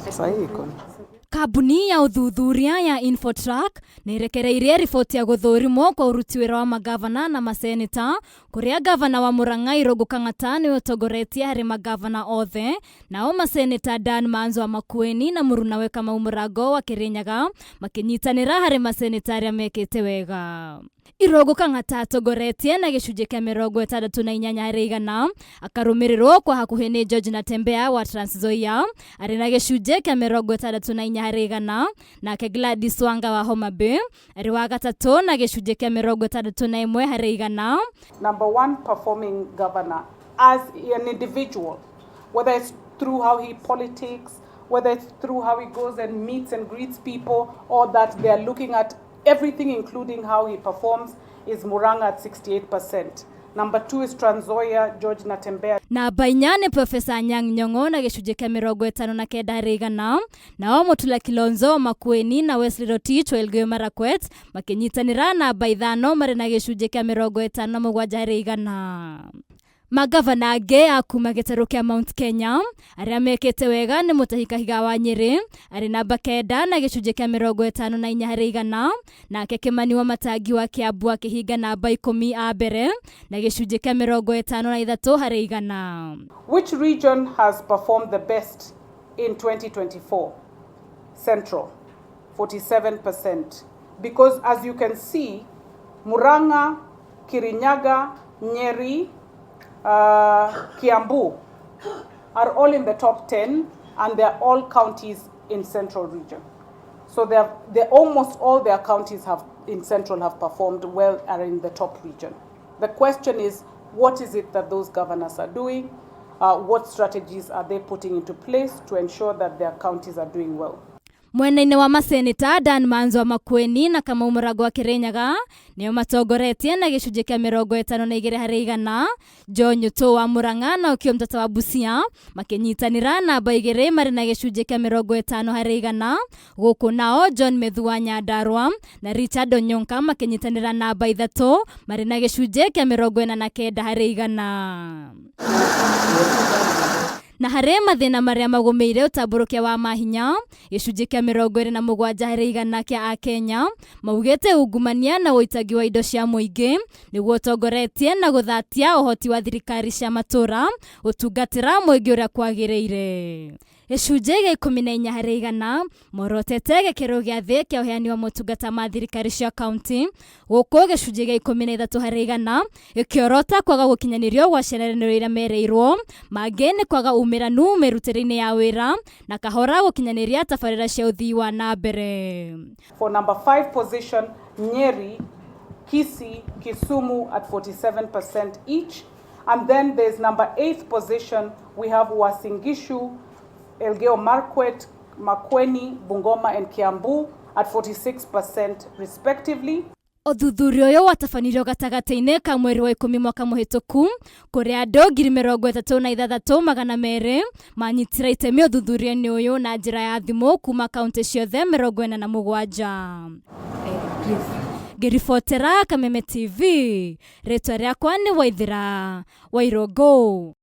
Sahihi kuna. Kabuni ya uthuthuria ya Infotrack nirekereirie riboti ya guthurimwo kwa uruti wira wa magavana na maseneta kuria gavana wa Murang'a Irungu Kang'ata niwe utongoretie hari magavana othe, nao maseneta Dan Manzo wa Makueni na Murunawe Kamau Murango wa Kirinyaga makinyitanira hari maseneta aria mekite wega. Irungu Kang'ata atongoretie na gicunjĩ kĩa 68 harĩ igana, akarumirirwo kwa hakuhĩ ni George Natembea wa Trans Nzoia arĩ na gicunjĩ kĩa 64 harĩ igana, nake Gladys Wanga wa Homa Bay arĩ wa gatatũ na gicunjĩ kĩa 61 harĩ igana. Number one performing governor as an individual, whether it's through how he politics, whether it's through how he goes and meets and greets people, or that they are looking at everything including how he performs, is Murang'a at 68%. Number 2 is Trans Nzoia, George Natembea. Namba 4 ni Professor Anyang' Nyong'o na gicunjĩ kĩa 59 harĩ igana, nao Mutula Kilonzo wa Makueni na Wesley Rotich wa Elgeyo Marakwet makinyitanĩra namba 5 marĩ na gicunjĩ kĩa 57 harĩ igana. Magavana angĩ a kuma gĩtarũ kĩa Mount Kenya arĩa mekĩte wega nĩ Mutahi Kahiga wa Nyeri arĩ namba 9 na gĩcunjĩ kĩa 54 harĩ igana, nake Kimani wa Matangi wa Kiambu akĩhinga namba 10 a mbere na gĩcunjĩ kĩa 53 harĩ igana. Which region has performed the best in 2024? Central, 47%. Because as you can see, Murang'a, Kirinyaga, Nyeri, Kiambu are all in the top 10, and they're all counties in Central region. So they're almost all their counties in Central have performed well, are in the top region. The question is, what is it that those governors are doing? What strategies are they putting into place to ensure that their counties are doing well? Mwena-inĩ wa maseneta Dan Manzo wa Makueni na Kamau Murango wa Kirinyaga nĩo matongoretie na gĩcunjĩ kĩa 52 harĩ igana. John Nyuto wa Murang'a na Okiya Mtata wa Busia makinyitanĩra namba 2 marĩ na gĩcunjĩ kĩa 50 harĩ igana. Gũkũ nao John Methu wa Nyandarua na Richard Onyonka makinyitanĩra namba 3 marĩ na gĩcunjĩ kĩa 49 harĩ igana. Na harĩ mathĩna marĩa magũmĩire ũtambũrũkia wa mahinya, gĩcunjĩ kĩa 27 harĩ igana kĩa Akenya maugĩte ungumania na ũitagi wa indo cia mũingĩ nĩguo ũtongoretie na gũthatia ũhoti wa thirikari cia matũra ũtungatĩra mũingĩ ũrĩa kwagĩrĩire. Gĩcunjĩ gĩa 14 harĩ igana morotete gĩkĩro gĩa thĩ kĩa ũheani wa motungata ma thirikari cia kaunti, gũkũ gĩcunjĩ gĩa 13 harĩ igana gĩkĩorota kwaga gũkinyanĩrio gwa ciĩranĩro iria mereirwo, mangĩ nĩ kwaga umĩranu mĩrutĩre-inĩ ya wĩra na kahora gũkinyanĩria tabarĩra cia ũthii wa na mbere. For number 5 position, Nyeri, Kisii, Kisumu at 47% each. And then there's number 8th position, we have Uasin Gishu, Elgeyo Marakwet, Makueni, Bungoma and Kiambu at 46% respectively. Ũthuthuria ũyũ watabanirio gatagatĩ-inĩ ka mweri wa 10 mwaka mũhĩtũku kũrĩa andũ 36,200 manyitire itemi ũthuthuria-inĩ ũyũ na njĩra ya thimũ kuma kaunti ciothe 47. Ngĩribotera Kameme TV, rĩtwa rĩakwa nĩ Waithĩra wa Irungu.